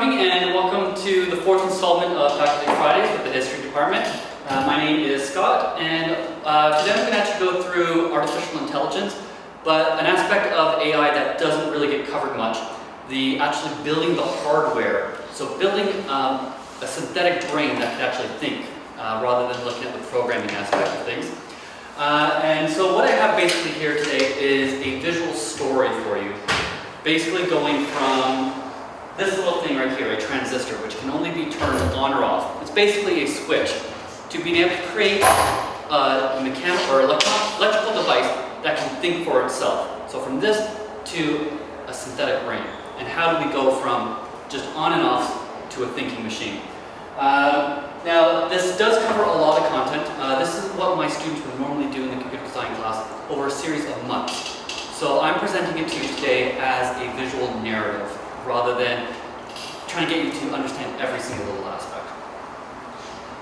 morning and welcome to the fourth installment of Faculty Fridays with the History Department. My name is Scott, and today I'm going to actually go through artificial intelligence, but an aspect of AI that doesn't really get covered much, the actually building the hardware. So building a synthetic brain that can actually think, rather than looking at the programming aspect of things. And so what I have basically here today is a visual story for you. Basically going from this little thing right here, a transistor, which can only be turned on or off. It's basically a switch to being able to create a mechanical or electrical device that can think for itself. So from this to a synthetic brain. And how do we go from just on and off to a thinking machine? Now, this does cover a lot of content. This is what my students would normally do in the computer science class over a series of months. So I'm presenting it to you today as a visual narrative, rather than trying to get you to understand every single little aspect.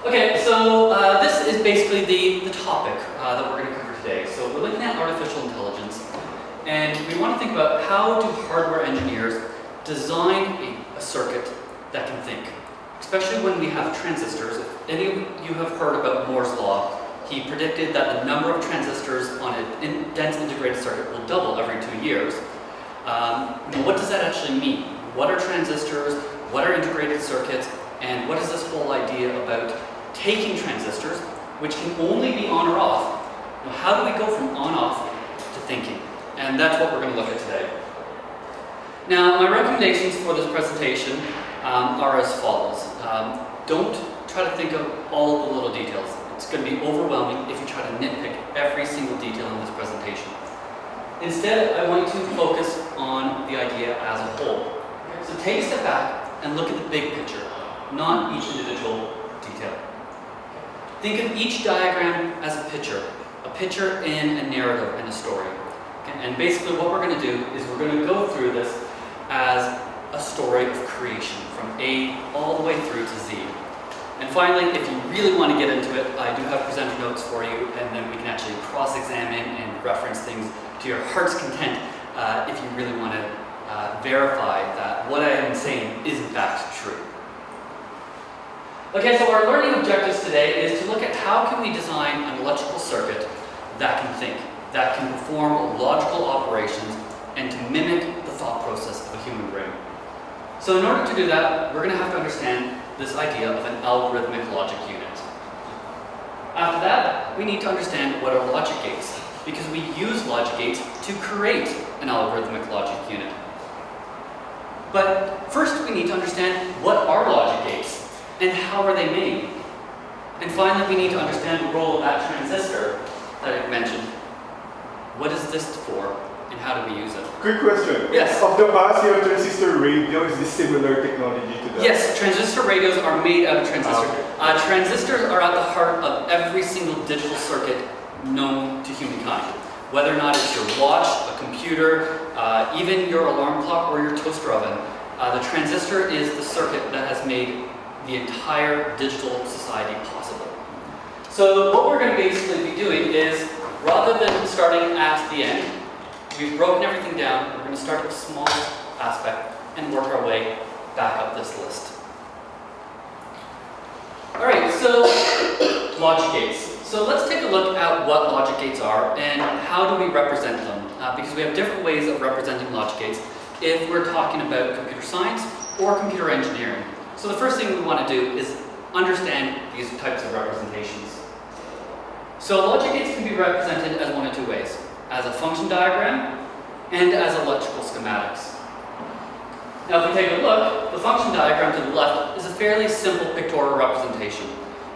Okay, so this is basically the topic that we're going to cover today. So we're looking at artificial intelligence, and we want to think about how do hardware engineers design a circuit that can think. Especially when we have transistors. If any of you have heard about Moore's Law, he predicted that the number of transistors on a dense integrated circuit will double every 2 years. What does that actually mean? What are transistors? What are integrated circuits? And what is this whole idea about taking transistors, which can only be on or off? How do we go from on-off to thinking? And that's what we're going to look at today. Now, my recommendations for this presentation are as follows. Don't try to think of all the little details. It's going to be overwhelming if you try to nitpick every single detail in this presentation. Instead, I want you to focus on the idea as a whole. So take a step back and look at the big picture, not each individual detail. Think of each diagram as a picture in a narrative and a story. And basically what we're going to do is we're going to go through this as a story of creation from A all the way through to Z. And finally, if you really want to get into it, I do have presenter notes for you, and then we can actually cross-examine and reference things to your heart's content if you really want to verify that what I am saying is in fact true. Okay, so our learning objectives today is to look at how can we design an electrical circuit that can think, that can perform logical operations, and to mimic the thought process of a human brain. So in order to do that, we're going to have to understand this idea of an algorithmic logic unit. After that, we need to understand what are logic gates, because we use logic gates to create an algorithmic logic unit. But first we need to understand what are logic gates and how are they made. And finally we need to understand the role of that transistor that I mentioned. What is this for and how do we use it? Quick question. Yes. Of the past, your transistor radio is this similar technology to that? Yes, transistor radios are made out of transistors. Transistors are at the heart of every single digital circuit known to humankind. Whether or not it's your watch, a computer, even your alarm clock or your toaster oven, the transistor is the circuit that has made the entire digital society possible. So what we're going to basically be doing is, rather than starting at the end, we've broken everything down. We're going to start at the smallest aspect and work our way back up this list. Alright, so logic gates. So let's take a look at what logic gates are and how do we represent them. Because we have different ways of representing logic gates if we're talking about computer science or computer engineering. So the first thing we want to do is understand these types of representations. So logic gates can be represented as one of two ways. As a function diagram and as electrical schematics. Now if we take a look, the function diagram to the left is a fairly simple pictorial representation.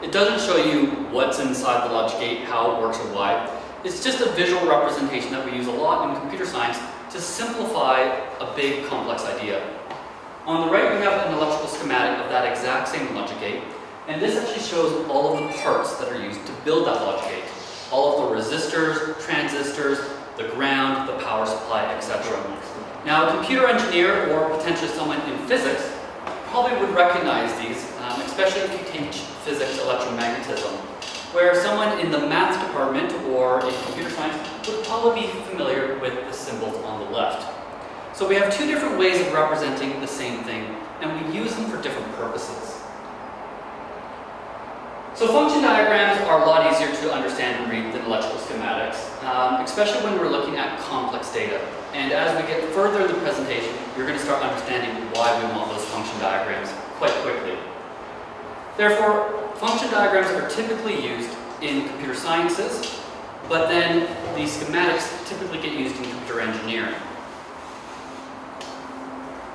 It doesn't show you what's inside the logic gate, how it works or why. It's just a visual representation that we use a lot in computer science to simplify a big complex idea. On the right we have an electrical schematic of that exact same logic gate, and this actually shows all of the parts that are used to build that logic gate. All of the resistors, transistors, the ground, the power supply, etc. Now, a computer engineer or potentially someone in physics probably would recognize these, especially if you teach physics electromagnetism, where someone in the math department or in computer science would probably be familiar with the symbols on the left. So we have two different ways of representing the same thing, and we use them for different purposes. So function diagrams are a lot easier to understand and read than electrical schematics, especially when we're looking at complex data. And as we get further in the presentation, you're going to start understanding why we want those function diagrams quite quickly. Therefore, function diagrams are typically used in computer sciences, but then the schematics typically get used in computer engineering.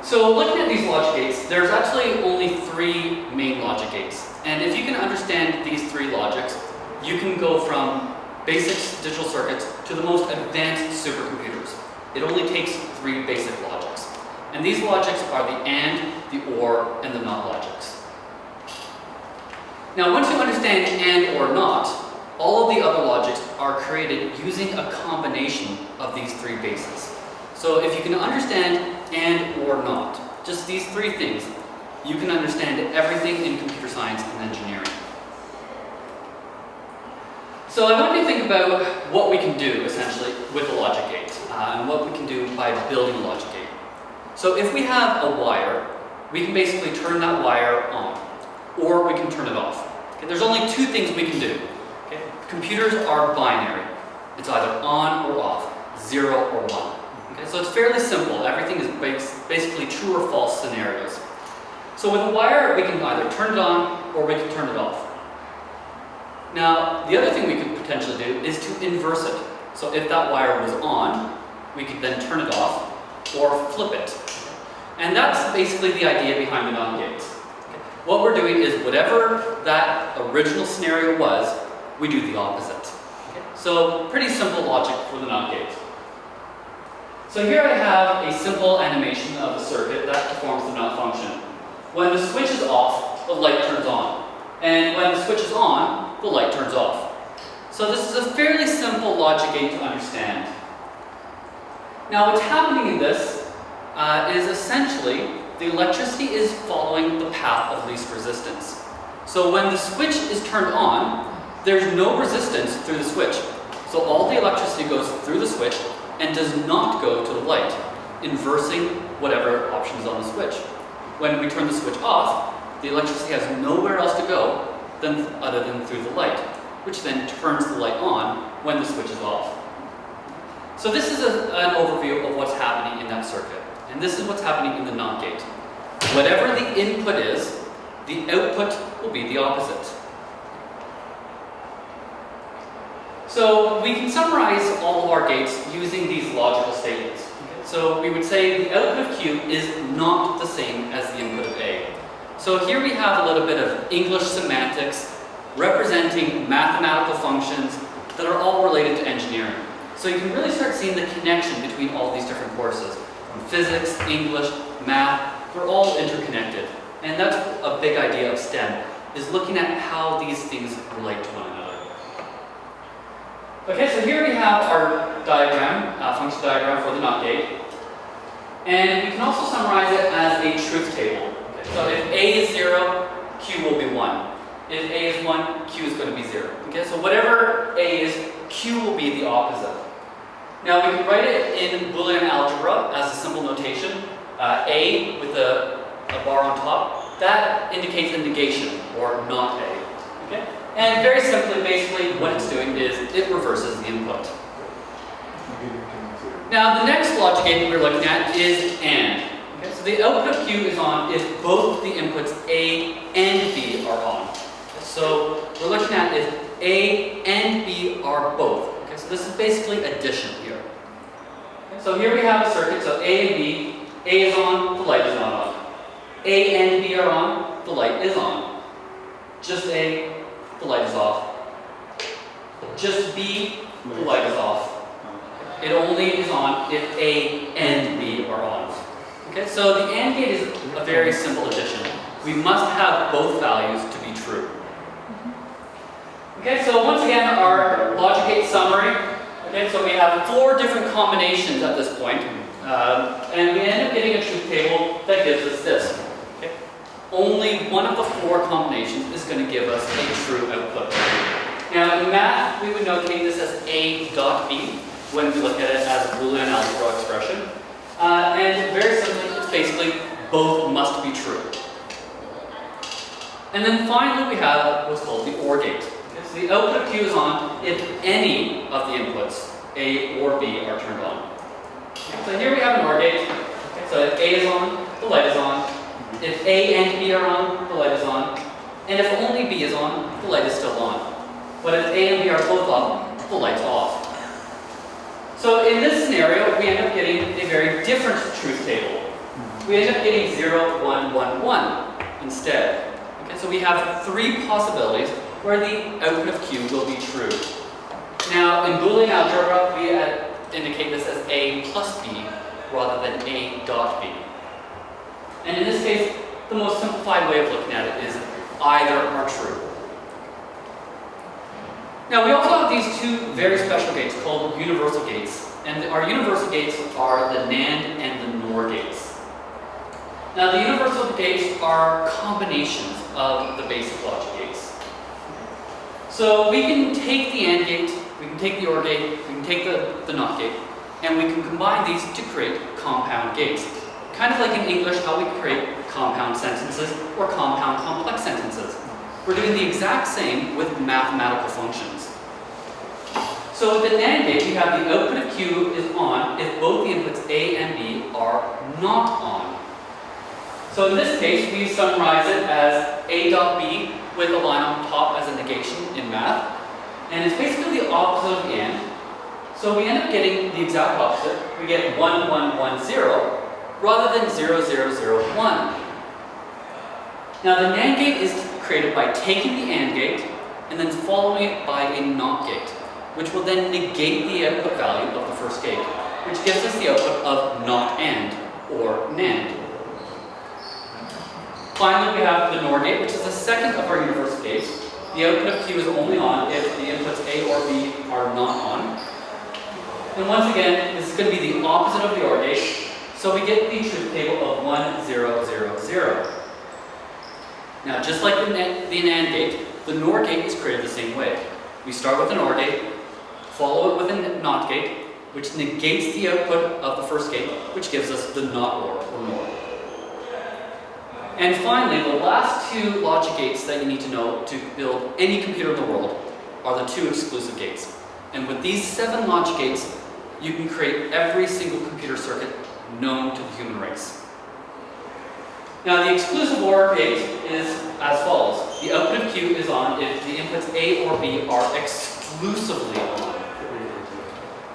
So looking at these logic gates, there's actually only 3 main logic gates. And if you can understand these 3 logics, you can go from basic digital circuits to the most advanced supercomputers. It only takes 3 basic logics. And these logics are the AND, the OR, and the NOT logics. Now once you understand AND or NOT, all of the other logics are created using a combination of these 3 bases. So if you can understand AND or NOT, just these 3 things, you can understand everything in computer science and engineering. So I want you to think about what we can do, essentially, with a logic gate, and what we can do by building a logic gate. So if we have a wire, we can basically turn that wire on, or we can turn it off. Okay? There's only 2 things we can do. Okay? Computers are binary. It's either on or off, 0 or 1. Okay? So it's fairly simple. Everything is basically true or false scenarios. So with a wire, we can either turn it on or we can turn it off. Now, the other thing we could potentially do is to inverse it. So if that wire was on, we could then turn it off or flip it. And that's basically the idea behind the NOT gate. Okay. What we're doing is whatever that original scenario was, we do the opposite. Okay. So pretty simple logic for the NOT gate. So here I have a simple animation of the circuit that performs the NOT function. When the switch is off, the light turns on. And when the switch is on, the light turns off. So this is a fairly simple logic gate to understand. Now what's happening in this is essentially the electricity is following the path of least resistance. So when the switch is turned on, there's no resistance through the switch. So all the electricity goes through the switch and does not go to the light, inversing whatever option is on the switch. When we turn the switch off, the electricity has nowhere else to go other than through the light, which then turns the light on when the switch is off. So this is an overview of what's happening in that circuit. And this is what's happening in the NOT gate. Whatever the input is, the output will be the opposite. So we can summarize all of our gates using these logical statements. Okay? So we would say the output of Q is not the same as the input of A. So here we have a little bit of English semantics representing mathematical functions that are all related to engineering. So you can really start seeing the connection between all these different courses. From physics, English, math, they're all interconnected. And that's a big idea of STEM, is looking at how these things relate to one another. Okay, so here we have our diagram, function diagram for the NOT gate. And we can also summarize it as a truth table. Okay, so if A is 0, Q will be 1. If A is 1, Q is going to be 0. Okay, so whatever A is, Q will be the opposite. Now we can write it in Boolean algebra as a simple notation. A with a bar on top, that indicates a negation, or not A. Okay? And very simply, basically, what it's doing is it reverses the input. Now the next logic gate we're looking at is AND. Okay? So the output of Q is on if both the inputs A and B are on. So we're looking at if A and B are both. Okay? So this is basically addition here. Okay? So here we have a circuit, so A and B. A is on, the light is not on. A and B are on, the light is on. Just A, the light is off. Just B, the light is off. It only is on if A and B are on. Okay, so the AND gate is a very simple addition. We must have both values to be true. Okay, so once again, our logic gate summary. Okay, so we have 4 different combinations at this point, and we end up getting a truth table that gives us this. Okay? Only one of the 4 combinations is going to give us a true output. Now in math, we would notate this as A dot B when we look at it as a Boolean algebra expression. And very simply, it's basically both must be true. And then finally we have what's called the OR gate. Okay, so the output of Q is on if any of the inputs, A or B, are turned on. Okay, so here we have an OR gate. Okay, so if A is on, the light is on. If A and B are on, the light is on. And if only B is on, the light is still on. But if A and B are both off, the light's off. So in this scenario, we end up getting a very different truth table. We end up getting 0, 1, 1, 1 instead. Okay, so we have three possibilities where the output of Q will be true. Now, in Boolean algebra, we indicate this as A plus B rather than A dot B. And in this case, the most simplified way of looking at it is either are true. Now, we also have these two very special gates called universal gates. And our universal gates are the NAND and the NOR gates. Now, the universal gates are combinations of the basic logic gates. So we can take the AND gate, we can take the OR gate, we can take the NOT gate, and we can combine these to create compound gates. Kind of like in English, how we create compound sentences or compound complex sentences. We're doing the exact same with mathematical functions. So with the NAND gate, we have the output of Q is on if both the inputs A and B are not on. So in this case, we summarize it as A dot B with a line on top as a negation in math. And it's basically the opposite of the AND. So we end up getting the exact opposite. We get 1, 1, 1, 0 rather than 0, 0, 0, 1. Now the NAND gate is created by taking the AND gate and then following it by a NOT gate, which will then negate the output value of the first gate, which gives us the output of NOT AND, or NAND. Finally, we have the NOR gate, which is the second of our universal gates. The output of Q is only on if the inputs A or B are not on. And once again, this is going to be the opposite of the OR gate, so we get the truth table of 1, 0, 0, 0. Now, just like the NAND gate, the NOR gate is created the same way. We start with an OR gate, follow it with a NOT gate, which negates the output of the first gate, which gives us the NOT or NOR. And finally, the last two logic gates that you need to know to build any computer in the world are the two exclusive gates. And with these 7 logic gates, you can create every single computer circuit known to the human race. Now, the exclusive OR gate is as follows. The output of Q is on if the inputs A or B are exclusively on.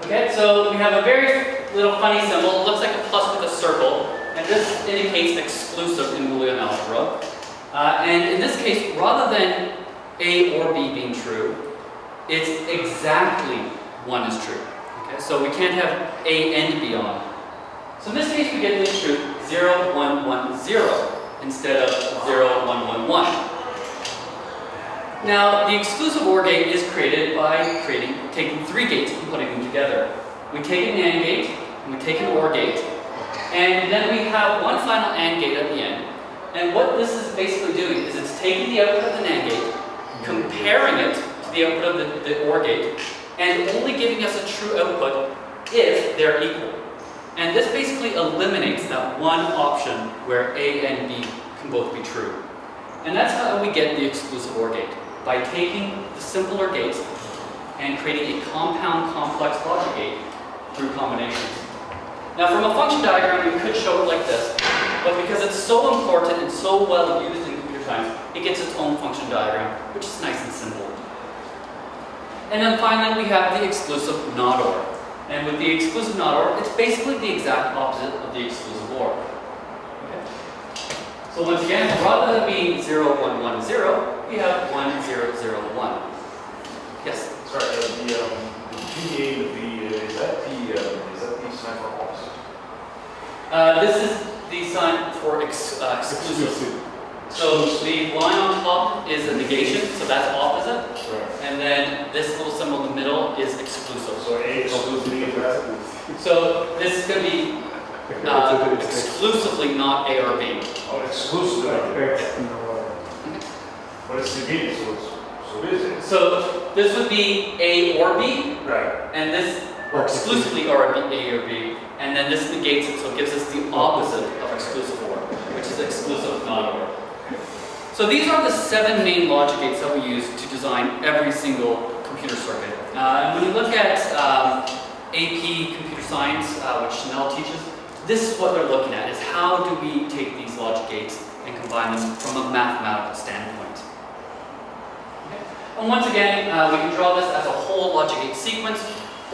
Okay, so we have a very little funny symbol. It looks like a plus with a circle, and this indicates exclusive in Boolean algebra. And in this case, rather than A or B being true, it's exactly 1 is true. Okay, so we can't have A and B on. So in this case, we get the truth 0, 1, 1, 0 instead of 0, 1, 1, 1. Now, the exclusive OR gate is created by taking 3 gates and putting them together. We take an AND gate, and we take an OR gate, and then we have one final AND gate at the end. And what this is basically doing is it's taking the output of the NAND gate, comparing it to the output of the OR gate, and only giving us a true output if they're equal. And this basically eliminates that one option where A and B can both be true. And that's how we get the exclusive OR gate, by taking the simpler gates and creating a compound complex logic gate through combinations. Now, from a function diagram, we could show it like this, but because it's so important and so well used in computer science, it gets its own function diagram, which is nice and simple. And then finally, we have the exclusive NOT OR. And with the exclusive NOT OR, it's basically the exact opposite of the exclusive OR. Okay. So once again, rather than being 0, 1, 1, 0, we have 1, 0, 0, 1. Yes? Sorry, the PDA, is that the sign for opposite? This is the sign for exclusive. So the line on top is a negation, so that's opposite. Right. And then this little symbol in the middle is exclusive. So A exclusively is that? So this is going to be exclusively not A or B. Oh, exclusively. But it's negation, so it is. So this would be A or B, Right. and this or exclusively or A or B. and then this negates it, so it gives us the opposite of exclusive OR, which is exclusive not OR. So these are the 7 main logic gates that we use to design every single computer circuit. And when you look at AP Computer Science, which Chanel teaches, this is what they're looking at, is how do we take these logic gates and combine them from a mathematical standpoint. Okay. And once again, we can draw this as a whole logic gate sequence,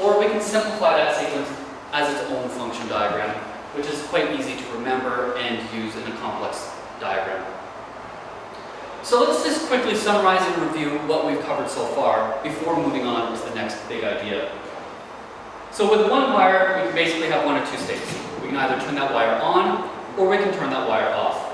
or we can simplify that sequence as its own function diagram, which is quite easy to remember and use in a complex diagram. So let's just quickly summarize and review what we've covered so far before moving on to the next big idea. So with one wire, we can basically have one of two states. We can either turn that wire on, or we can turn that wire off.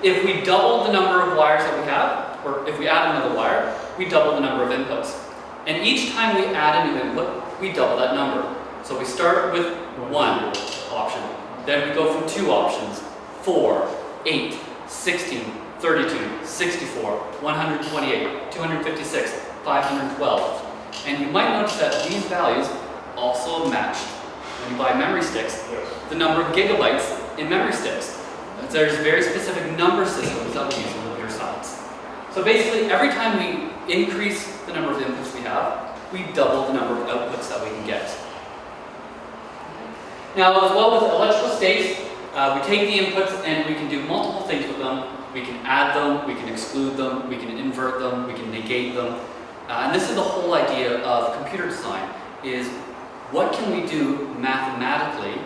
If we double the number of wires that we have, or if we add another wire, we double the number of inputs. And each time we add a new input, we double that number. So we start with 1 option, then we go from 2 options, 4, 8, 16, 32, 64, 128, 256, 512. And you might notice that these values also match, when you buy memory sticks, the number of gigabytes in memory sticks. There's very specific number systems that we use in computer science. So basically, every time we increase the number of inputs we have, we double the number of outputs that we can get. Now, as well with electrical states, we take the inputs and we can do multiple things with them. We can add them, we can exclude them, we can invert them, we can negate them. And this is the whole idea of computer design, is what can we do mathematically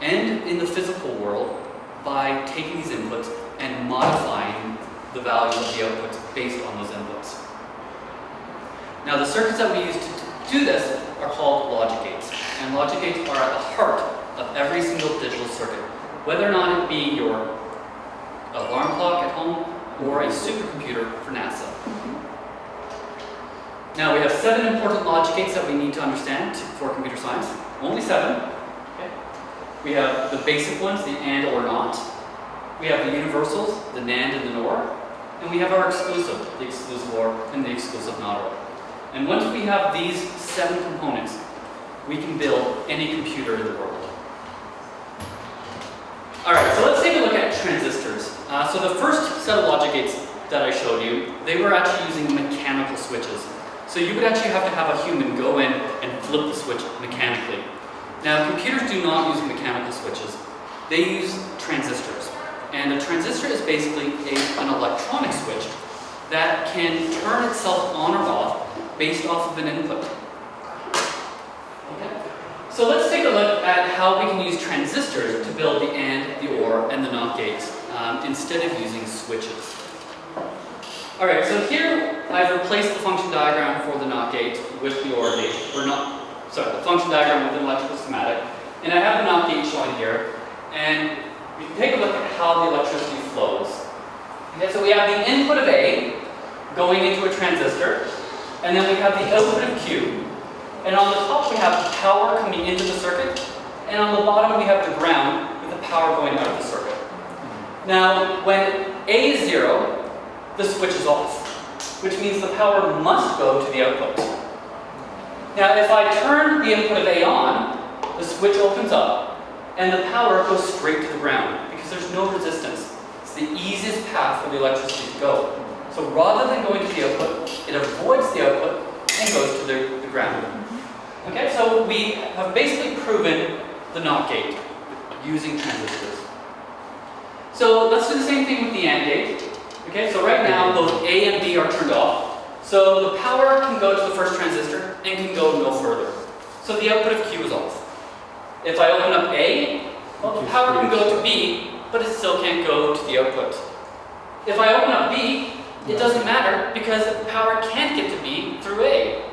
and in the physical world by taking these inputs and modifying the values of the outputs based on those inputs. Now the circuits that we use to do this are called logic gates. And logic gates are at the heart of every single digital circuit, whether or not it be your alarm clock at home or a supercomputer for NASA. Now we have 7 important logic gates that we need to understand for computer science. Only 7. Okay. We have the basic ones, the AND or NOT. We have the universals, the NAND and the NOR. And we have our exclusive, the exclusive OR and the exclusive NOT OR. And once we have these 7 components, we can build any computer in the world. Alright, so let's take a look at transistors. So the first set of logic gates that I showed you, they were actually using mechanical switches. So you would actually have to have a human go in and flip the switch mechanically. Now computers do not use mechanical switches. They use transistors. And a transistor is basically an electronic switch that can turn itself on or off based off of an input. Okay. So let's take a look at how we can use transistors to build the AND, the OR, and the NOT gates instead of using switches. Alright, so here I've replaced the function diagram for the NOT gate with the OR gate, the function diagram with an electrical schematic, and I have the NOT gate showing here, and we can take a look at how the electricity flows. Okay, so we have the input of A going into a transistor, and then we have the output of Q, and on the top we have the power coming into the circuit, and on the bottom we have the ground with the power going out of the circuit. Now, when A is 0, the switch is off, which means the power must go to the output. Now, if I turn the input of A on, the switch opens up, and the power goes straight to the ground, because there's no resistance. It's the easiest path for the electricity to go. So rather than going to the output, it avoids the output and goes to the ground. Okay, so we have basically proven the NOT gate using transistors. So let's do the same thing with the AND gate. Okay, so right now both A and B are turned off. So the power can go to the first transistor and can go no further. So the output of Q is off. If I open up A, well, the power can go to B, but it still can't go to the output. If I open up B, it doesn't matter because the power can't get to B through A.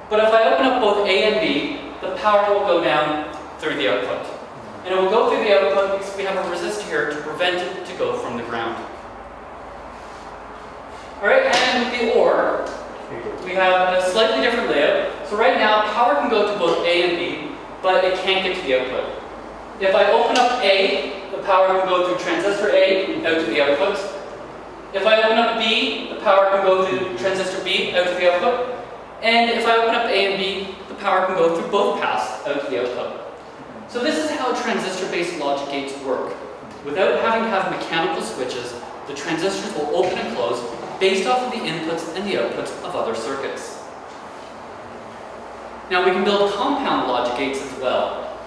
But if I open up both A and B, the power will go down through the output. And it will go through the output because we have a resistor here to prevent it to go from the ground. Alright, and with the OR, we have a slightly different layout. So right now, power can go to both A and B, but it can't get to the output. If I open up A, the power can go through transistor A out to the output. If I open up B, the power can go through transistor B out to the output. And if I open up A and B, the power can go through both paths out to the output. So this is how transistor-based logic gates work. Without having to have mechanical switches, the transistors will open and close based off of the inputs and the outputs of other circuits. Now we can build compound logic gates as well.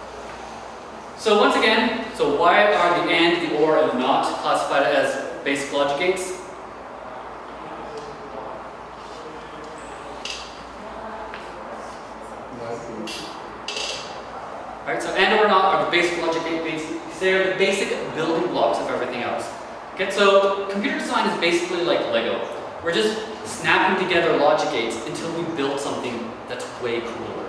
So once again, so why are the AND, the OR, and the NOT classified as basic logic gates? Alright, so AND or NOT are the basic logic gates. They're the basic building blocks of everything else. Okay, so computer design is basically like Lego. We're just snapping together logic gates until we build something that's way cooler.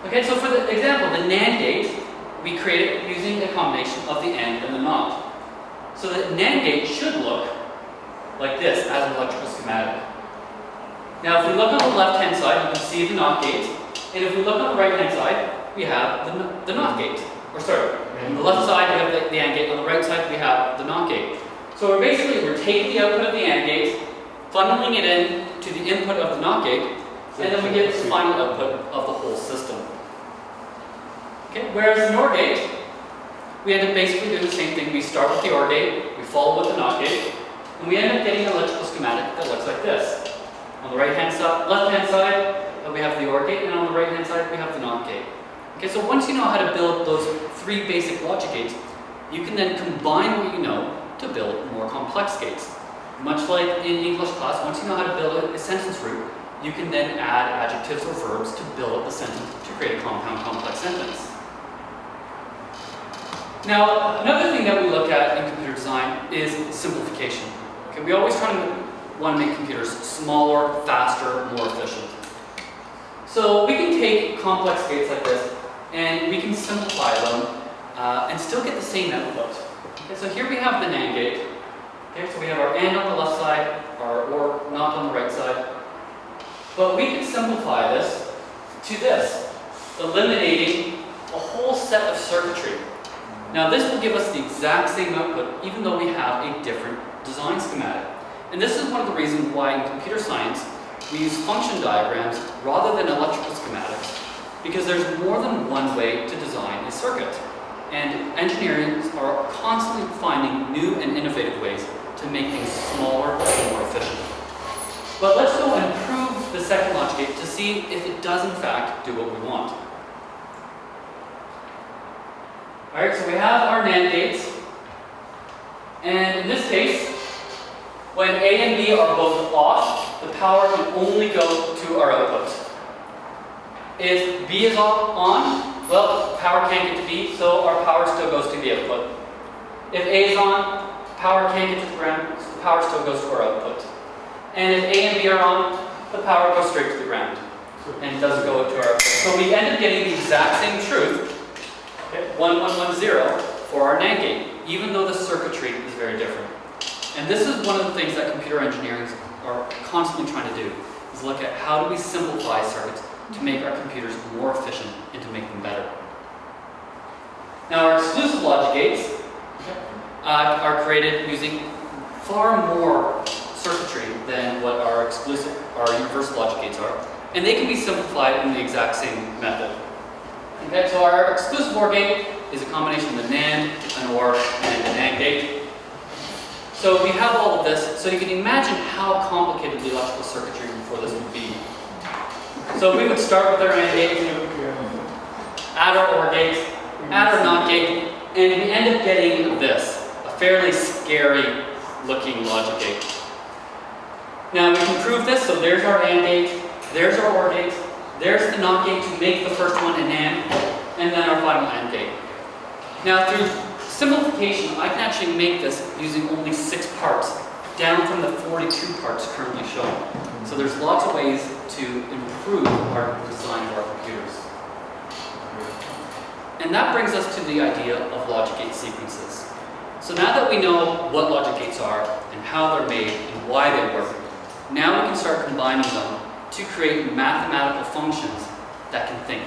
Okay, so for the example, the NAND gate, we created using a combination of the AND and the NOT. So the NAND gate should look like this as an electrical schematic. Now if we look on the left-hand side, you can see the NOT gate. And if we look on the right-hand side, we have the NOT gate. Or sorry, on the left side we have the AND gate, on the right side we have the NOT gate. So we're taking the output of the AND gate, funneling it in to the input of the NOT gate, and then we get the final output of the whole system. Okay, whereas the NOR gate, we end up basically doing the same thing. We start with the OR gate, we follow with the NOT gate, and we end up getting an electrical schematic that looks like this. On the right-hand side, left-hand side, we have the OR gate, and on the right-hand side, we have the NOT gate. Okay, so once you know how to build those three basic logic gates, you can then combine what you know to build more complex gates. Much like in English class, once you know how to build a sentence root, you can then add adjectives or verbs to build up the sentence to create a compound complex sentence. Now, another thing that we look at in computer design is simplification. Okay, we always want to make computers smaller, faster, more efficient. So we can take complex gates like this and we can simplify them and still get the same output. Okay, so here we have the NAND gate. Okay, so we have our AND on the left side, our OR NOT on the right side. But we can simplify this to this, eliminating a whole set of circuitry. Now this will give us the exact same output even though we have a different design schematic. And this is one of the reasons why in computer science we use function diagrams rather than electrical schematics, because there's more than one way to design a circuit. And engineers are constantly finding new and innovative ways to make things smaller and more efficient. But let's go and prove the second logic gate to see if it does in fact do what we want. Alright, so we have our NAND gates, and in this case, when A and B are both off, the power can only go to our output. If B is on, well, power can't get to B, so our power still goes to the output. If A is on, power can't get to the ground, so the power still goes to our output. And if A and B are on, the power goes straight to the ground and doesn't go to our output. So we end up getting the exact same truth, 1110, for our NAND gate, even though the circuitry is very different. And this is one of the things that computer engineers are constantly trying to do, is look at how do we simplify circuits to make our computers more efficient and to make them better. Now our exclusive logic gates are created using far more circuitry than what our universal logic gates are, and they can be simplified in the exact same method. Okay, so our exclusive OR gate is a combination of the NAND, an OR, and an AND gate. So we have all of this, so you can imagine how complicated the electrical circuitry for this would be. So we would start with our AND gate, add our OR gate, add our NOT gate, and we end up getting this, a fairly scary looking logic gate. Now we can prove this, so there's our AND gate, there's our OR gate, there's the NOT gate to make the first one an AND, and then our final AND gate. Now through simplification, I can actually make this using only 6 parts, down from the 42 parts currently shown. So there's lots of ways to improve our design of our computers. And that brings us to the idea of logic gate sequences. So now that we know what logic gates are, and how they're made, and why they work, now we can start combining them to create mathematical functions that can think.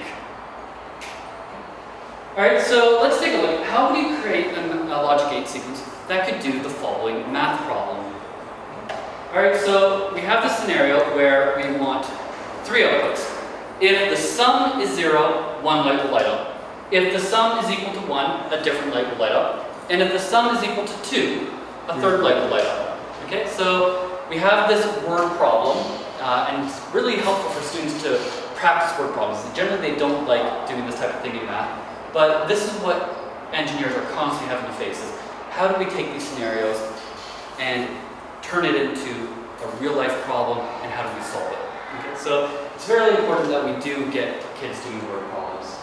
Alright, so let's take a look. How do you create a logic gate sequence that could do the following math problem? Alright, so we have this scenario where we want 3 outputs. If the sum is 0, 1 light will light up. if the sum is equal to 1, a different light will light up. And if the sum is equal to 2, a third light will light up. Okay, so we have this word problem, and it's really helpful for students to practice word problems. Generally, they don't like doing this type of thing in math, but this is what engineers are constantly having to face, is how do we take these scenarios and turn it into a real-life problem, and how do we solve it? Okay, so it's very important that we do get kids doing word problems.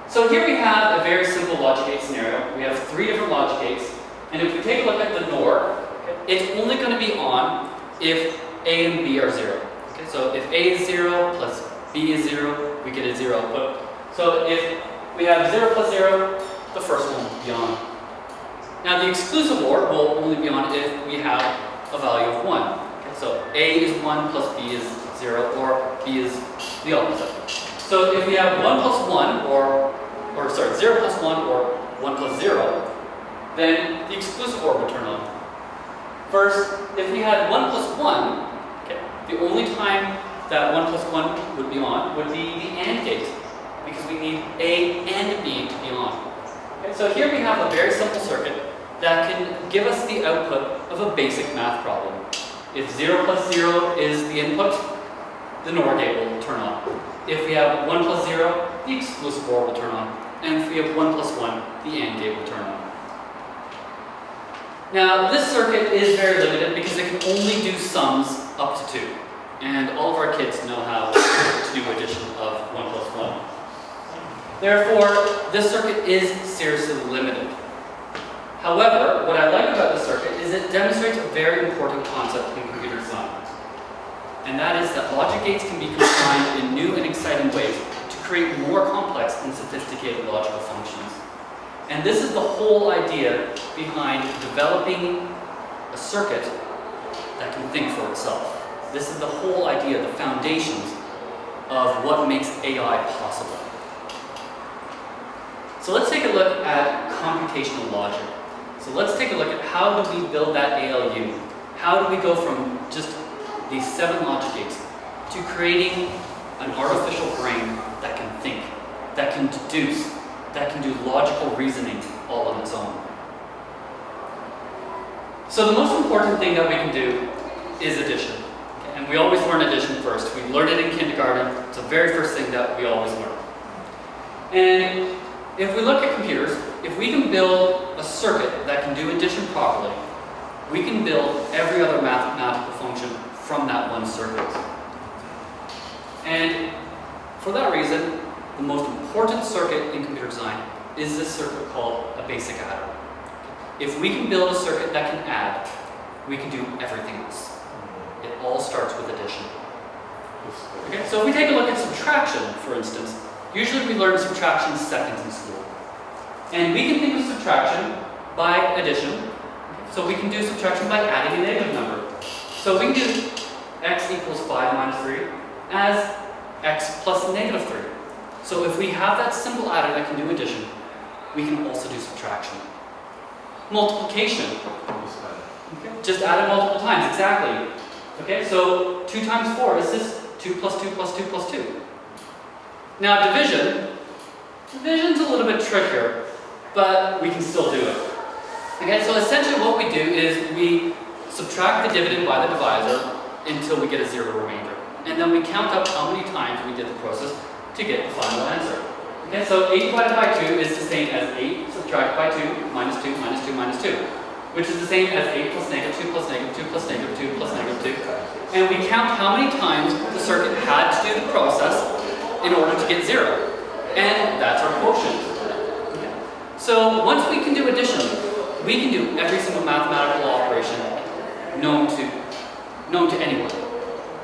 So here we have a very simple logic gate scenario. We have 3 different logic gates, and if we take a look at the NOR, it's only going to be on if A and B are 0. Okay, so if A is 0 plus B is 0, we get a 0 output. So if we have 0 plus 0, the first one will be on. Now the exclusive OR will only be on if we have a value of 1. Okay, so A is 1 plus B is 0, or B is the opposite. So if we have 1 plus 1, or 0 plus 1, or 1 plus 0, then the exclusive OR would turn on. First, if we had 1 plus 1, okay, the only time that 1 plus 1 would be on would be the AND gate, because we need A and B to be on. Okay, so here we have a very simple circuit that can give us the output of a basic math problem. If 0 plus 0 is the input, the NOR gate will turn on. If we have 1 plus 0, the exclusive OR will turn on. And if we have 1 plus 1, the AND gate will turn on. Now, this circuit is very limited because it can only do sums up to 2. And all of our kids know how to do addition of 1 plus 1. Therefore, this circuit is seriously limited. However, what I like about this circuit is it demonstrates a very important concept in computer design. And that is that logic gates can be combined in new and exciting ways to create more complex and sophisticated logical functions. And this is the whole idea behind developing a circuit that can think for itself. This is the whole idea, the foundations of what makes AI possible. So let's take a look at computational logic. So let's take a look at how do we build that ALU? How do we go from just these 7 logic gates to creating an artificial brain that can think, that can deduce, that can do logical reasoning all on its own. So the most important thing that we can do is addition. Okay? And we always learn addition first. We learned it in kindergarten. It's the very first thing that we always learn. And if we look at computers, if we can build a circuit that can do addition properly, we can build every other mathematical function from that one circuit. And for that reason, the most important circuit in computer design is this circuit called a basic adder. If we can build a circuit that can add, we can do everything else. It all starts with addition. Okay, so if we take a look at subtraction, for instance, usually we learn subtraction seconds in school. And we can think of subtraction by addition. So we can do subtraction by adding a negative number. So we can do x equals 5 minus 3 as x plus negative 3. So if we have that simple adder that can do addition, we can also do subtraction. Multiplication. Okay. Just add it multiple times, exactly. Okay, so 2 times 4 is this 2 plus 2 plus 2 plus 2. Now division's a little bit trickier, but we can still do it. Okay, so essentially what we do is we subtract the dividend by the divisor until we get a 0 remainder. And then we count up how many times we did the process to get the final answer. Okay, so 8 divided by 2 is the same as 8 subtracted by 2 minus 2 minus 2 minus 2, which is the same as 8 plus negative 2 plus negative 2 plus negative 2 plus negative 2. And we count how many times the circuit had to do the process in order to get 0. And that's our quotient. Okay. So once we can do addition, we can do every single mathematical operation known to anyone.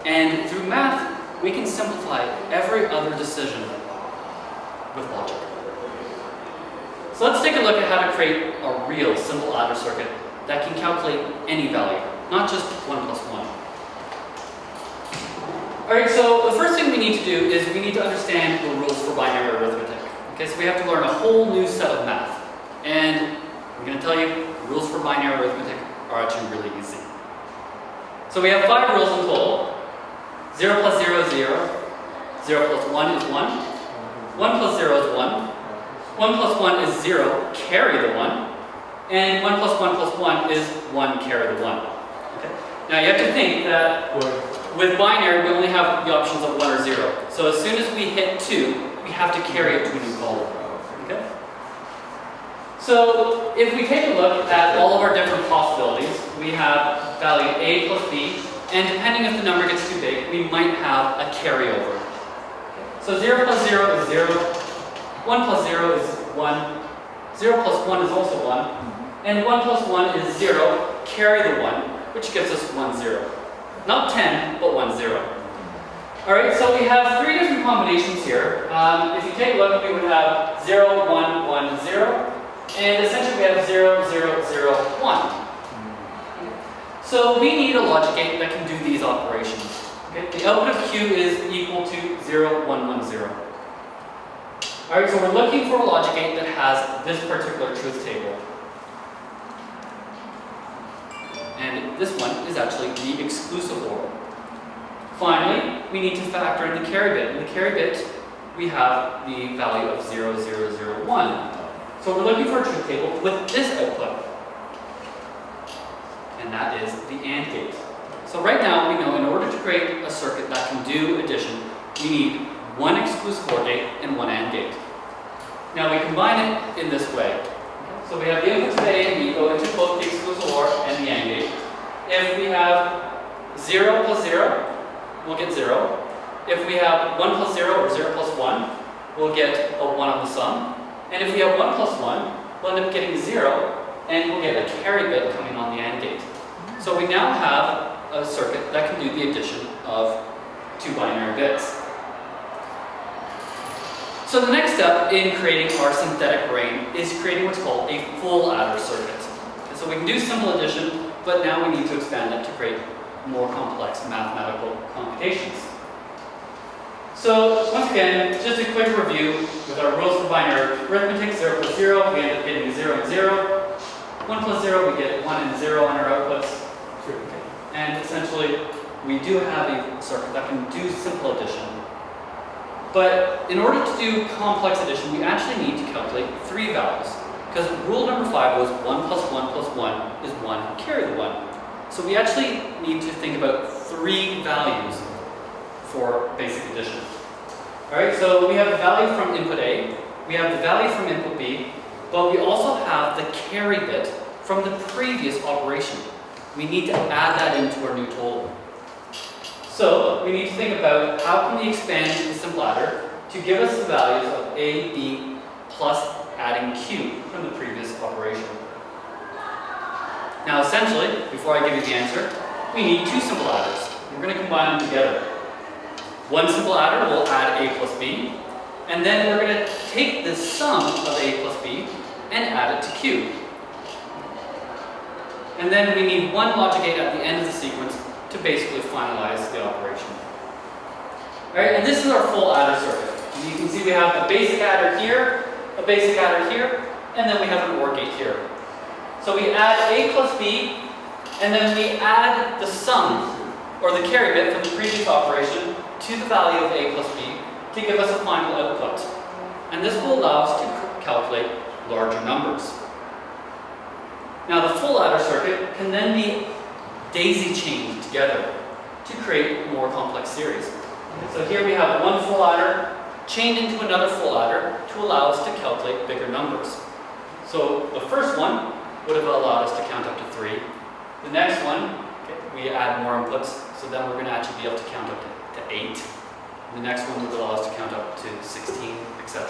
And through math, we can simplify every other decision with logic. So let's take a look at how to create a real simple adder circuit that can calculate any value, not just 1 plus 1. Alright, so the first thing we need to do is we need to understand the rules for binary arithmetic. Okay, so we have to learn a whole new set of math. And I'm going to tell you, the rules for binary arithmetic are actually really easy. So we have 5 rules in total. 0 plus 0 is 0. 0 plus 1 is 1. 1 plus 0 is 1. 1 plus 1 is 0, carry the 1. And 1 plus 1 plus 1 is 1, carry the 1. Okay? Now you have to think that with binary, we only have the options of 1 or 0. So as soon as we hit 2, we have to carry it to a new column. Okay? So if we take a look at all of our different possibilities, we have value a plus b, and depending if the number gets too big, we might have a carryover. So 0 plus 0 is 0, 1 plus 0 is 1, 0 plus 1 is also 1, and 1 plus 1 is 0, carry the 1, which gives us 1, 0. Not 10, but 1, 0. Alright, so we have three different combinations here. If you take a look, we would have 0, 1, 1, 0, and essentially we have 0, 0, 0, 1. So we need a logic gate that can do these operations. Okay? The output of Q is equal to 0, 1, 1, 0. Alright, so we're looking for a logic gate that has this particular truth table. And this one is actually the exclusive OR. Finally, we need to factor in the carry bit. In the carry bit, we have the value of 0, 0, 0, 1. So we're looking for a truth table with this output. And that is the AND gate. So right now, we know in order to create a circuit that can do addition, we need one exclusive OR gate and one AND gate. Now we combine it in this way. So we have the inputs of A and B go into both the exclusive OR and the AND gate. If we have 0 plus 0, we'll get 0. If we have 1 plus 0 or 0 plus 1, we'll get a 1 on the sum. And if we have 1 plus 1, we'll end up getting 0, and we'll get a carry bit coming on the AND gate. So we now have a circuit that can do the addition of two binary bits. So the next step in creating our synthetic brain is creating what's called a full adder circuit. And so we can do simple addition, but now we need to expand it to create more complex mathematical computations. So once again, just a quick review with our rules for binary arithmetic. 0 plus 0, we end up getting 0 and 0. 1 plus 0, we get 1 and 0 on our outputs. And essentially, we do have a circuit that can do simple addition. But in order to do complex addition, we actually need to calculate three values. Because rule number 5 was 1 plus 1 plus 1 is 1, carry the 1. So we actually need to think about three values for basic addition. Alright, so we have the value from input A, we have the value from input B, but we also have the carry bit from the previous operation. We need to add that into our new total. So we need to think about how can we expand the simple adder to give us the values of A, B, plus adding Q from the previous operation. Now essentially, before I give you the answer, we need two simple adders. We're going to combine them together. One simple adder will add A plus B, and then we're going to take the sum of A plus B and add it to Q. And then we need one logic gate at the end of the sequence to basically finalize the operation. Alright, and this is our full adder circuit. And you can see we have a basic adder here, a basic adder here, and then we have an OR gate here. So we add A plus B, and then we add the sum, or the carry bit from the previous operation, to the value of A plus B to give us a final output. And this will allow us to calculate larger numbers. Now the full adder circuit can then be daisy chained together to create a more complex series. So here we have one full adder chained into another full adder to allow us to calculate bigger numbers. So the first one would have allowed us to count up to 3. The next one, we add more inputs, so then we're going to actually be able to count up to 8. The next one would allow us to count up to 16, etc.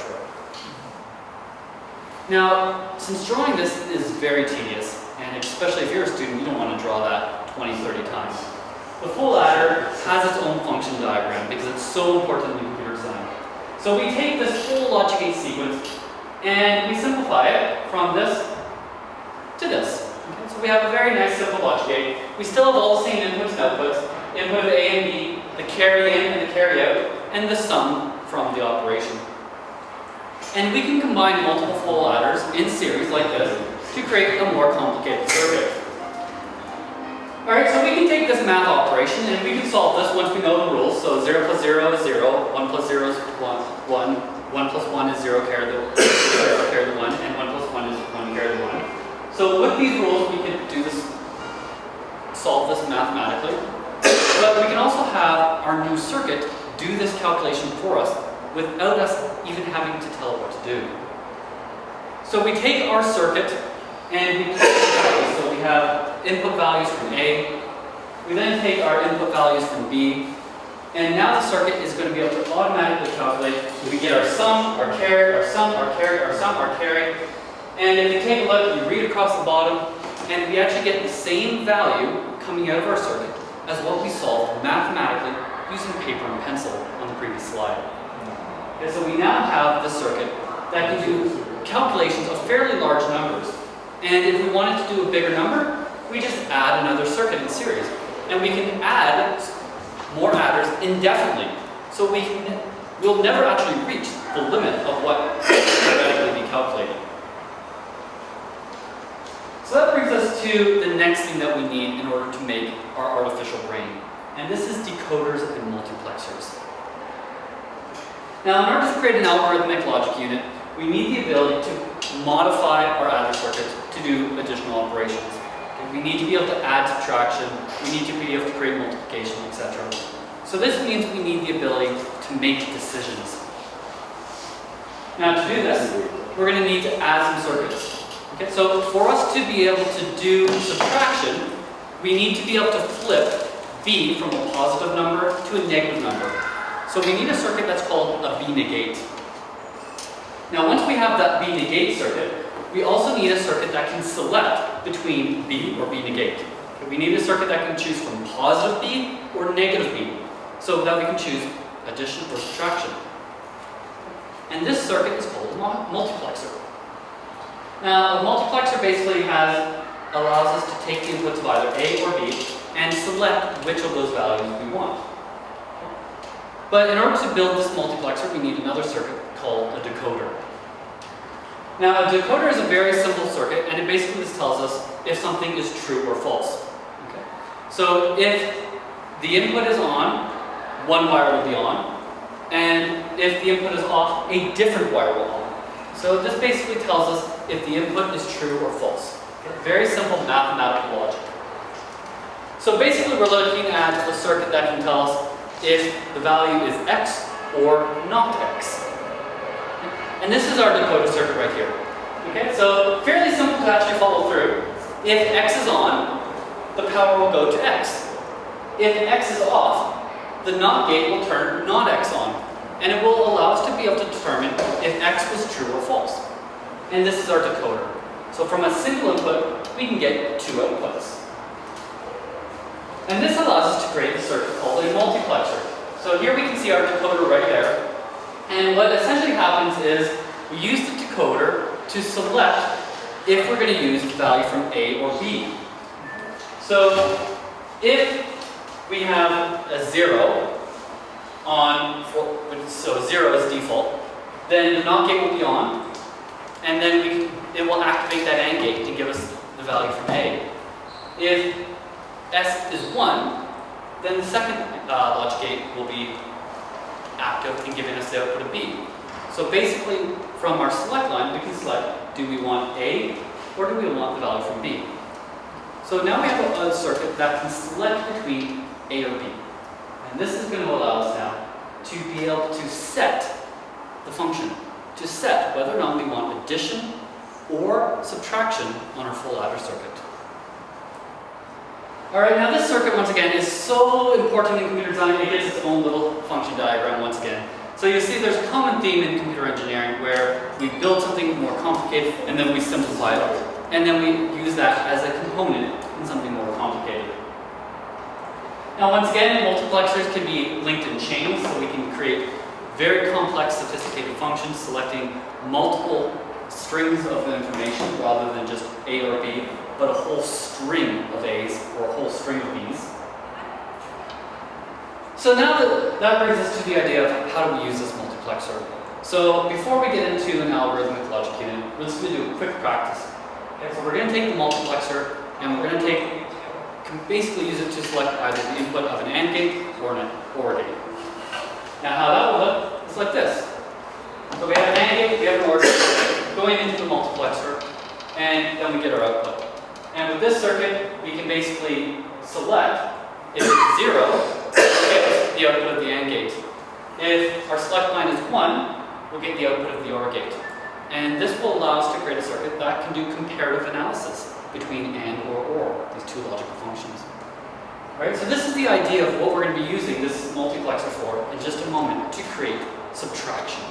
Now, since drawing this is very tedious, and especially if you're a student, you don't want to draw that 20, 30 times. The full adder has its own function diagram because it's so important in computer design. So we take this full logic gate sequence and we simplify it from this to this. Okay, so we have a very nice simple logic gate. We still have all the same inputs and outputs, input of A and B, the carry in and the carry out, and the sum from the operation. And we can combine multiple full adders in series like this to create a more complicated circuit. Alright, so we can take this math operation and we can solve this once we know the rules. So 0 plus 0 is 0, 1 plus 0 is 1, 1 plus 1 is 0 carry the 1, and 1 plus 1 is 1 carry the 1. So with these rules, we can do this, solve this mathematically. But we can also have our new circuit do this calculation for us without us even having to tell it what to do. So we take our circuit and we plug the values. So we have input values from A. We then take our input values from B. And now the circuit is going to be able to automatically calculate. We get our sum, our carry, our sum, our carry, our sum, our carry. And if you take a look, you read across the bottom, and we actually get the same value coming out of our circuit as what we solved mathematically using paper and pencil on the previous slide. Okay, so we now have the circuit that can do calculations of fairly large numbers. And if we wanted to do a bigger number, we just add another circuit in series. And we can add more adders indefinitely. So we'll never actually reach the limit of what can theoretically be calculated. So that brings us to the next thing that we need in order to make our artificial brain. And this is decoders and multiplexers. Now, in order to create an algorithmic logic unit, we need the ability to modify our adder circuit to do additional operations. We need to be able to add subtraction, we need to be able to create multiplication, etc. So this means we need the ability to make decisions. Now to do this, we're going to need to add some circuits. Okay, so for us to be able to do subtraction, we need to be able to flip B from a positive number to a negative number. So we need a circuit that's called a B negate. Now once we have that B negate circuit, we also need a circuit that can select between B or B negate. We need a circuit that can choose from positive B or negative B, so that we can choose addition or subtraction. And this circuit is called a multiplexer. Now, a multiplexer basically allows us to take the inputs of either A or B and select which of those values we want. But in order to build this multiplexer, we need another circuit called a decoder. Now, a decoder is a very simple circuit, and it basically just tells us if something is true or false. Okay? So if the input is on, one wire will be on, and if the input is off, a different wire will on. So this basically tells us if the input is true or false. Okay? Very simple mathematical logic. So basically we're looking at a circuit that can tell us if the value is X or not X. And this is our decoder circuit right here. Okay, so fairly simple to actually follow through. If X is on, the power will go to X. If X is off, the NOT gate will turn not X on. And it will allow us to be able to determine if X was true or false. And this is our decoder. So from a single input, we can get two outputs. And this allows us to create a circuit called a multiplexer. So here we can see our decoder right there. And what essentially happens is we use the decoder to select if we're going to use the value from A or B. So if we have a 0 on, so 0 is default, then the NOT gate will be on, and then it will activate that AND gate to give us the value from A. If S is 1, then the second logic gate will be active and giving us the output of B. So basically, from our select line, we can select, do we want A or do we want the value from B? So now we have a circuit that can select between A or B. And this is going to allow us now to be able to set the function, to set whether or not we want addition or subtraction on our full adder circuit. Alright, now this circuit once again is so important in computer design, it gets its own little function diagram once again. So you see there's a common theme in computer engineering where we build something more complicated and then we simplify it. And then we use that as a component in something more complicated. Now once again, multiplexers can be linked in chains, so we can create very complex, sophisticated functions selecting multiple strings of information rather than just A or B, but a whole string of A's or a whole string of B's. So now that brings us to the idea of how do we use this multiplexer. So before we get into an algorithmic logic unit, we're just going to do a quick practice. Okay, so we're going to take the multiplexer and we're going to basically use it to select either the input of an AND gate or an OR gate. Now how that will look is like this. So we have an AND gate, we have an OR gate going into the multiplexer, and then we get our output. And with this circuit, we can basically select, if it's 0, get the output of the AND gate. If our select line is 1, we'll get the output of the OR gate. And this will allow us to create a circuit that can do comparative analysis between AND or, these two logical functions. All right, so this is the idea of what we're going to be using this multiplexer for in just a moment, to create subtraction.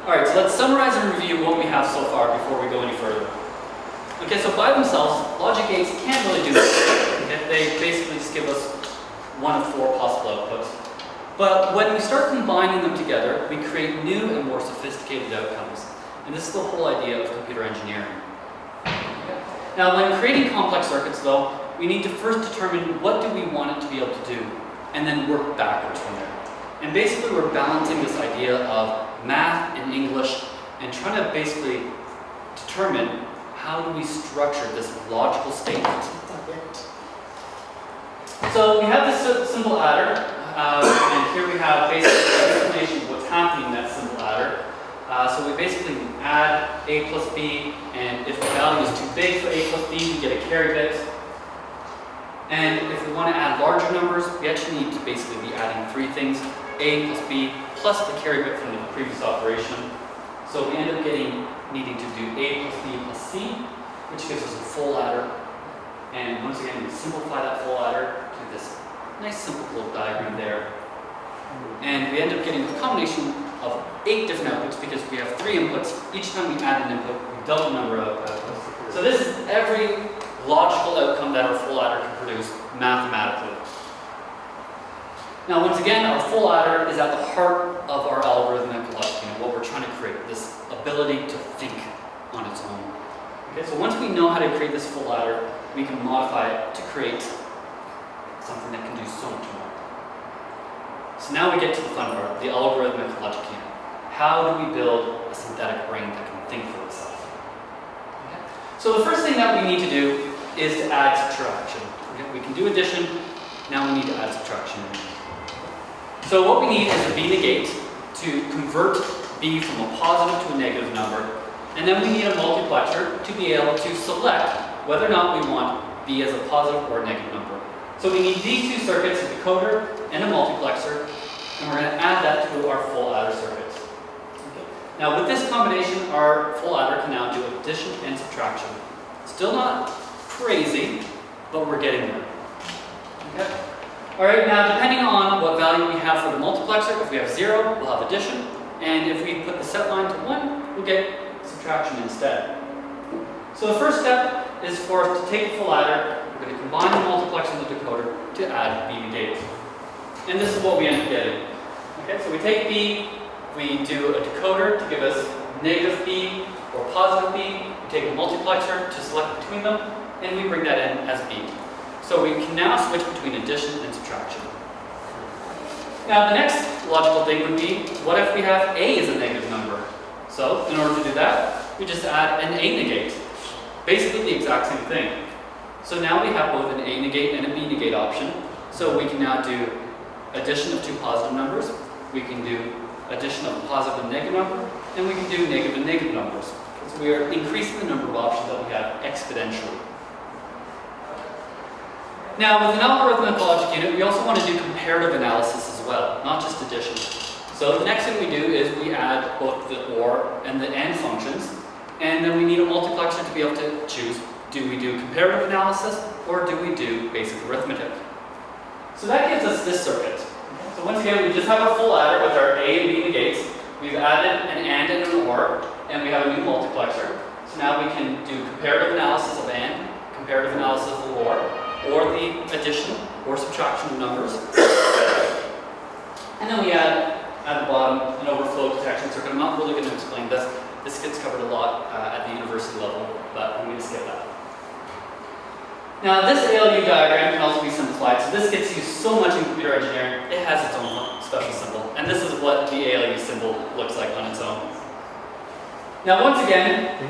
All right, so let's summarize and review what we have so far before we go any further. Okay, so by themselves, logic gates can't really do this. Okay? They basically just give us one of 4 possible outputs. But when we start combining them together, we create new and more sophisticated outcomes. And this is the whole idea of computer engineering. Now, when creating complex circuits, though, we need to first determine what do we want it to be able to do, and then work backwards from there. And basically, we're balancing this idea of math and English, and trying to basically determine how do we structure this logical statement. So we have this simple adder, and here we have basically an explanation of what's happening in that simple adder. So we basically add a plus b, and if the value is too big for a plus b, we get a carry bit. And if we want to add larger numbers, we actually need to basically be adding 3 things: a plus b plus the carry bit from the previous operation. So we end up needing to do a plus b plus c, which gives us a full adder. And once again, we simplify that full adder to this nice simple little diagram there. And we end up getting a combination of 8 different outputs, because we have 3 inputs. Each time we add an input, we double the number of outputs. So this is every logical outcome that our full adder can produce mathematically. Now, once again, our full adder is at the heart of our algorithmic logic, what we're trying to create, this ability to think on its own. Okay, so once we know how to create this full adder, we can modify it to create something that can do so much more. So now we get to the fun part, the algorithmic logic unit. How do we build a synthetic brain that can think for itself? Okay. So the first thing that we need to do is to add subtraction. Okay. We can do addition, now we need to add subtraction. So what we need is a b negate to convert b from a positive to a negative number, and then we need a multiplexer to be able to select whether or not we want b as a positive or a negative number. So we need these 2 circuits, a decoder and a multiplexer, and we're going to add that to our full adder circuits. Okay. Now with this combination, our full adder can now do addition and subtraction. Still not crazy, but we're getting there. Okay. All right, now depending on what value we have for the multiplexer, if we have 0, we'll have addition, and if we put the set line to 1, we'll get subtraction instead. So the first step is for us to take the full adder. We're going to combine the multiplexer and the decoder to add b negate. And this is what we end up getting. Okay, so we take b, we do a decoder to give us negative b or positive b, we take a multiplexer to select between them, and we bring that in as b. So we can now switch between addition and subtraction. Now the next logical thing would be, what if we have a as a negative number? So in order to do that, we just add an a negate. Basically the exact same thing. So now we have both an a negate and a b negate option. So we can now do addition of 2 positive numbers, we can do addition of a positive and negative number, and we can do negative and negative numbers. So we are increasing the number of options that we have exponentially. Now with an algorithmic logic unit, we also want to do comparative analysis as well, not just addition. So the next thing we do is we add both the OR and the AND functions, and then we need a multiplexer to be able to choose, do we do comparative analysis or do we do basic arithmetic? So that gives us this circuit. So once again, we just have a full adder with our A and B negates. We've added an AND and an OR, and we have a new multiplexer. So now we can do comparative analysis of AND, comparative analysis of OR, or the addition or subtraction of numbers. And then we add, at the bottom, an overflow detection circuit. I'm not really going to explain this. This gets covered a lot at the university level, but I'm going to skip that. Now this ALU diagram can also be simplified, so this gets used so much in computer engineering, it has its own special symbol. And this is what the ALU symbol looks like on its own. Now once again,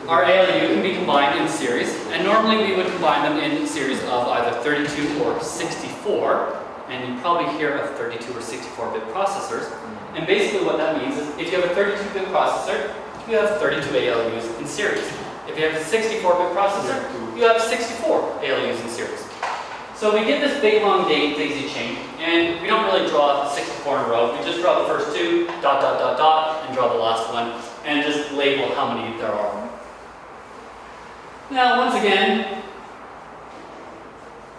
our ALU can be combined in series, and normally we would combine them in series of either 32 or 64. And you probably hear of 32 or 64-bit processors. And basically what that means is if you have a 32-bit processor, you have 32 ALUs in series. If you have a 64-bit processor, you have 64 ALUs in series. So we get this big long daisy chain, and we don't really draw 64 in a row. We just draw the first two, dot, dot, dot, dot, and draw the last one, and just label how many there are. Now, once again,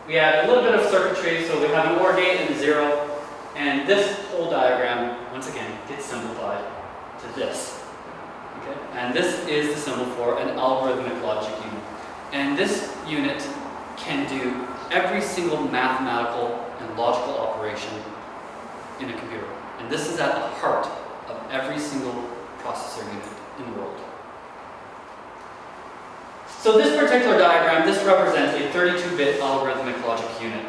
we add a little bit of circuitry, so we have an OR gate and a 0, and this whole diagram, once again, gets simplified to this. Okay? And this is the symbol for an algorithmic logic unit. And this unit can do every single mathematical and logical operation in a computer. And this is at the heart of every single processor unit in the world. So this particular diagram, this represents a 32-bit algorithmic logic unit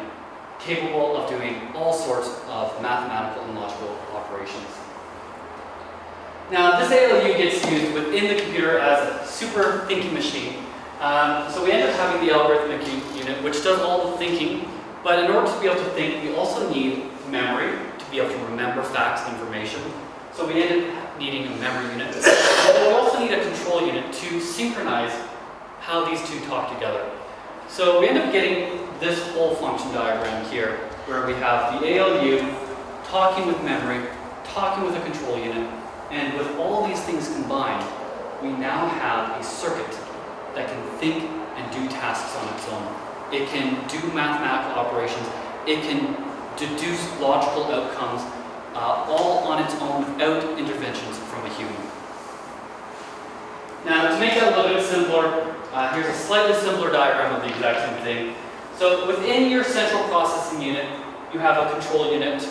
capable of doing all sorts of mathematical and logical operations. Now, this ALU gets used within the computer as a super thinking machine. So we end up having the algorithmic unit, which does all the thinking, but in order to be able to think, we also need memory to be able to remember facts and information. So we end up needing a memory unit. But we also need a control unit to synchronize how these two talk together. So we end up getting this whole function diagram here, where we have the ALU talking with memory, talking with a control unit, and with all these things combined, we now have a circuit that can think and do tasks on its own. It can do mathematical operations, it can deduce logical outcomes, all on its own without interventions from a human. Now, to make that a little bit simpler, here's a slightly simpler diagram of the exact same thing. So within your central processing unit, you have a control unit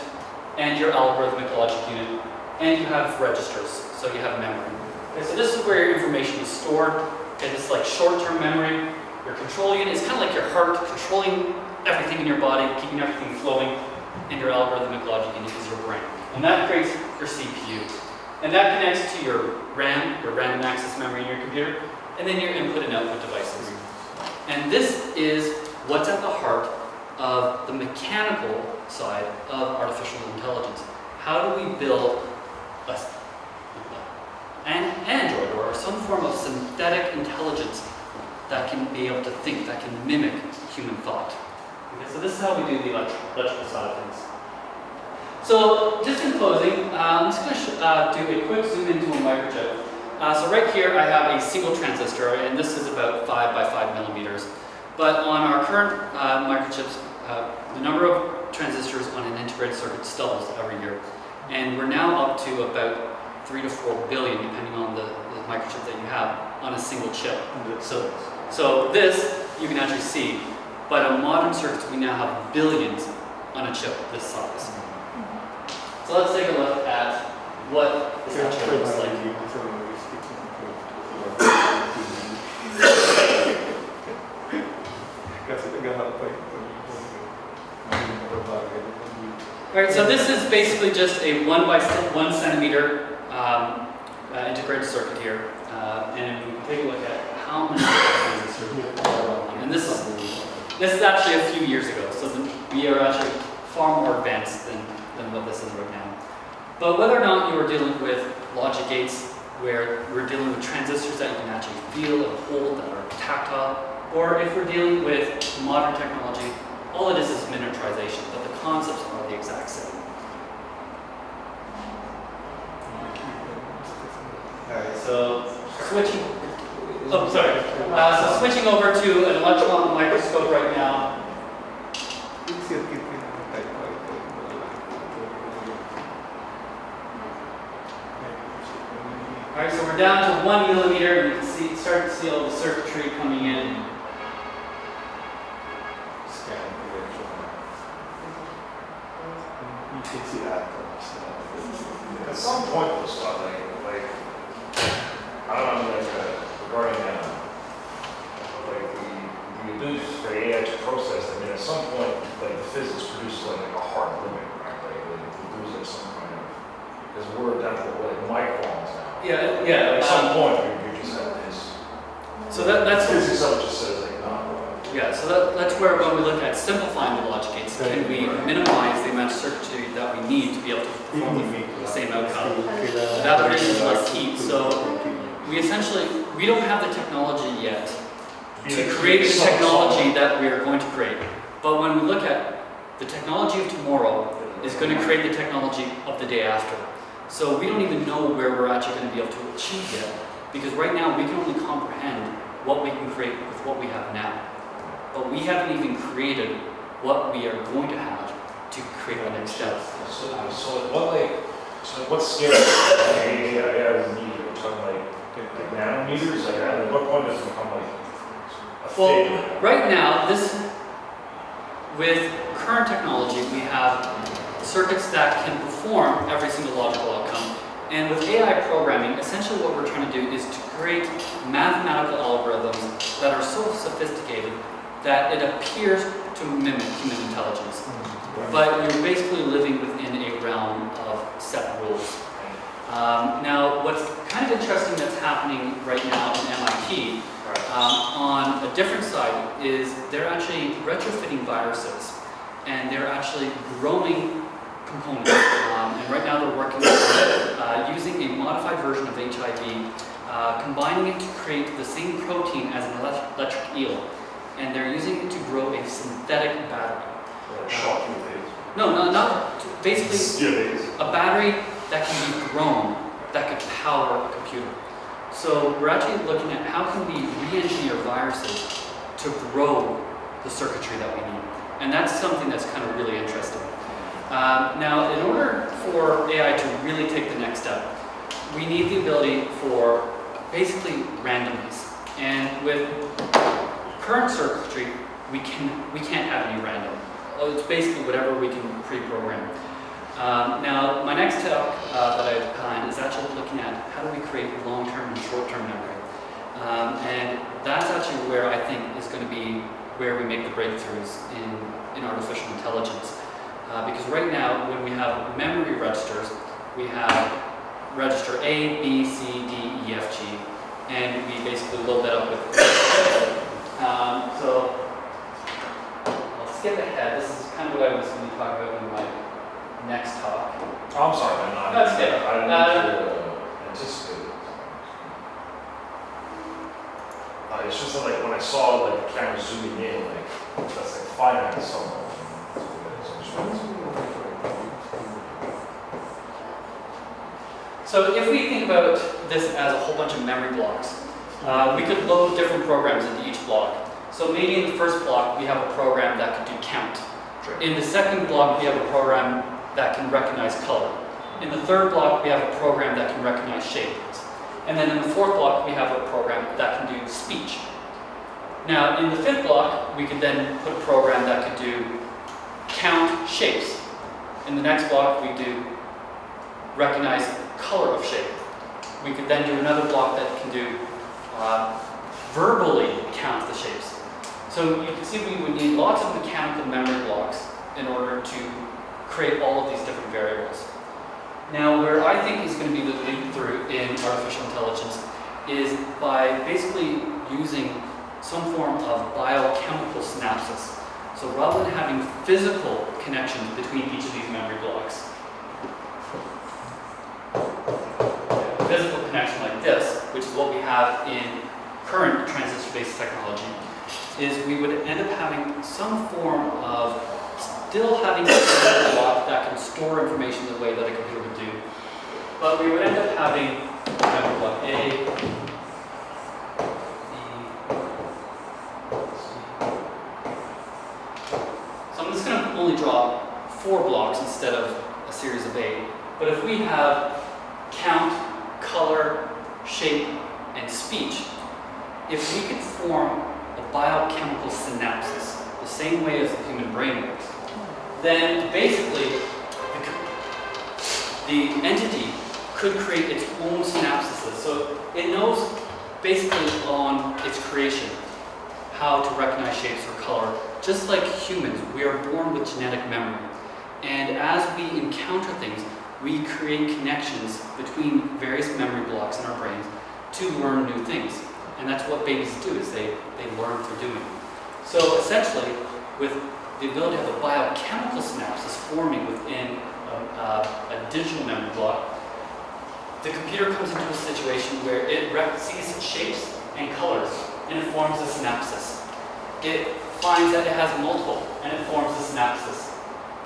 and your algorithmic logic unit, and you have registers, so you have memory. Okay, so this is where your information is stored. Okay, this is like short-term memory. Your control unit is kind of like your heart, controlling everything in your body, keeping everything flowing, and your algorithmic logic unit is your brain. And that creates your CPU. And that connects to your RAM, your random access memory in your computer, and then your input and output devices. And this is what's at the heart of the mechanical side of artificial intelligence. How do we build an android or some form of synthetic intelligence that can be able to think, that can mimic human thought? Okay, so this is how we do the electrical side of things. So just in closing, I'm just going to do a quick zoom into a microchip. So right here I have a single transistor, and this is about 5 by 5 millimeters. But on our current microchips, the number of transistors on an integrated circuit doubles every year. And we're now up to about 3 to 4 billion, depending on the microchip that you have, on a single chip. So this, you can actually see. But on modern circuits, we now have billions on a chip this size. So let's take a look at what this actually looks like. Alright, so this is basically just a 1 by 1 centimeter integrated circuit here. And we can take a look at how many transistors are on. And this is actually a few years ago, so we are actually far more advanced than what this is right now. But whether or not you are dealing with logic gates, where we're dealing with transistors that you can actually feel and hold, that are tactile, or if we're dealing with modern technology, all it is miniaturization, but the concepts are the exact same. Alright, so switching over to an electron microscope right now. Alright, so we're down to 1 millimeter, and you can start to see all the circuitry coming in. You can see that. At some point, we'll start like I don't know, regarding the ability for AI to process. I mean, at some point, like the physics produces like a hard limit, right? Like we lose like some kind of, because we're down to like microns now. Yeah. At some point, you just have this. So that's physics of it just says like not. Yeah. So that's where when we look at simplifying the logic gates, can we minimize the amount of circuitry that we need to be able to perform the same outcome? That produces less heat. So we don't have the technology yet to create the technology that we are going to create. But when we look at the technology of tomorrow is going to create the technology of the day after. So we don't even know where we're actually going to be able to achieve yet. Because right now we can only comprehend what we can create with what we have now. But we haven't even created what we are going to have to create the next step. So what scale of AI would need? We're talking like nanometers? Like at what point does it become like a thing? Well, right now, with current technology, we have circuits that can perform every single logical outcome. And with AI programming, essentially what we're trying to do is to create mathematical algorithms that are so sophisticated that it appears to mimic human intelligence. But you're basically living within a realm of set rules. Now, what's kind of interesting that's happening right now in MIT, on a different side, is they're actually retrofitting viruses, and they're actually growing components. And right now they're working on using a modified version of HIV, combining it to create the same protein as an electric eel, and they're using it to grow a synthetic battery. Shock you with No, not basically a battery that can be grown, that could power a computer. So we're actually looking at how can we re-engineer viruses to grow the circuitry that we need. And that's something that's kind of really interesting. Now, in order for AI to really take the next step, we need the ability for basically randomness. And with current circuitry, we can't have any random. It's basically whatever we can pre-program. Now, my next talk that I've planned is actually looking at how do we create long-term and short-term memory. And that's actually where I think is going to be where we make the breakthroughs in artificial intelligence. Because right now, when we have memory registers, we have register A, B, C, D, E, F, G, and we basically load that up with. So I'll skip ahead. This is kind of what I was going to talk about in my next talk. Oh, I'm sorry, man. That's good. I didn't need to anticipate it. It's just that, like when I saw like the camera zooming in, like that's like 5 minutes somewhere. So if we think about this as a whole bunch of memory blocks, we could load different programs into each block. So maybe in the first block, we have a program that can do count. In the second block, we have a program that can recognize color. In the third block, we have a program that can recognize shape. And then in the fourth block, we have a program that can do speech. Now, in the fifth block, we could then put a program that could do count shapes. In the next block, we do recognize color of shape. We could then do another block that can do verbally count the shapes. So you can see we would need lots of mechanical memory blocks in order to create all of these different variables. Now, where I think is going to be the leap through in artificial intelligence is by basically using some form of biochemical synapses. So rather than having physical connections between each of these memory blocks, a physical connection like this, which is what we have in current transistor-based technology, is we would end up having some form of still having a memory block that can store information the way that a computer would do. But we would end up having memory block A, so I'm just going to only draw 4 blocks instead of a series of 8. But if we have count, color, shape, and speech, if we could form a biochemical synapses the same way as the human brain works, then basically the entity could create its own synapses. So it knows basically on its creation how to recognize shapes or color. Just like humans, we are born with genetic memory. And as we encounter things, we create connections between various memory blocks in our brains to learn new things. And that's what babies do, is they learn through doing. So essentially, with the ability to have the biochemical synapses forming within a digital memory block, the computer comes into a situation where it sees shapes and colors and it forms a synapsis. It finds that it has multiple and it forms a synapsis.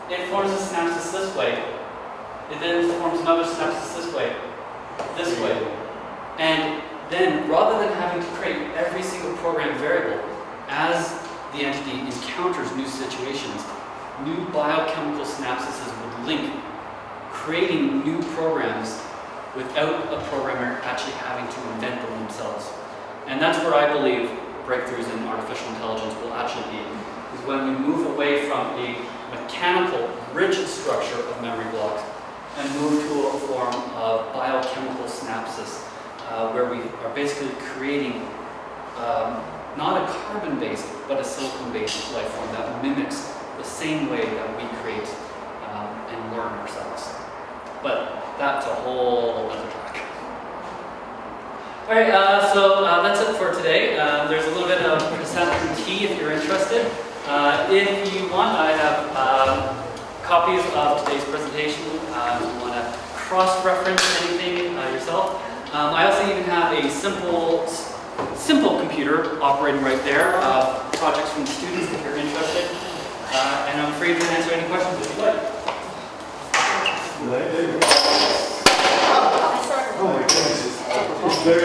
It forms a synapsis this way. It then forms another synapsis this way. And then, rather than having to create every single program variable, as the entity encounters new situations, new biochemical synapses would link, creating new programs without a programmer actually having to invent them themselves. And that's where I believe breakthroughs in artificial intelligence will actually be, is when we move away from a mechanical, rigid structure of memory blocks and move to a form of biochemical synapses, where we are basically creating not a carbon-based, but a silicon-based life form that mimics the same way that we create and learn ourselves. But that's a whole other track. All right, so that's it for today. There's a little bit of chrysanthemum tea if you're interested. If you want, I have copies of today's presentation. If you want to cross-reference anything yourself. I also even have a simple computer operating right there. Projects from students if you're interested. And I'm free to answer any questions if you'd like. Oh my goodness, it's very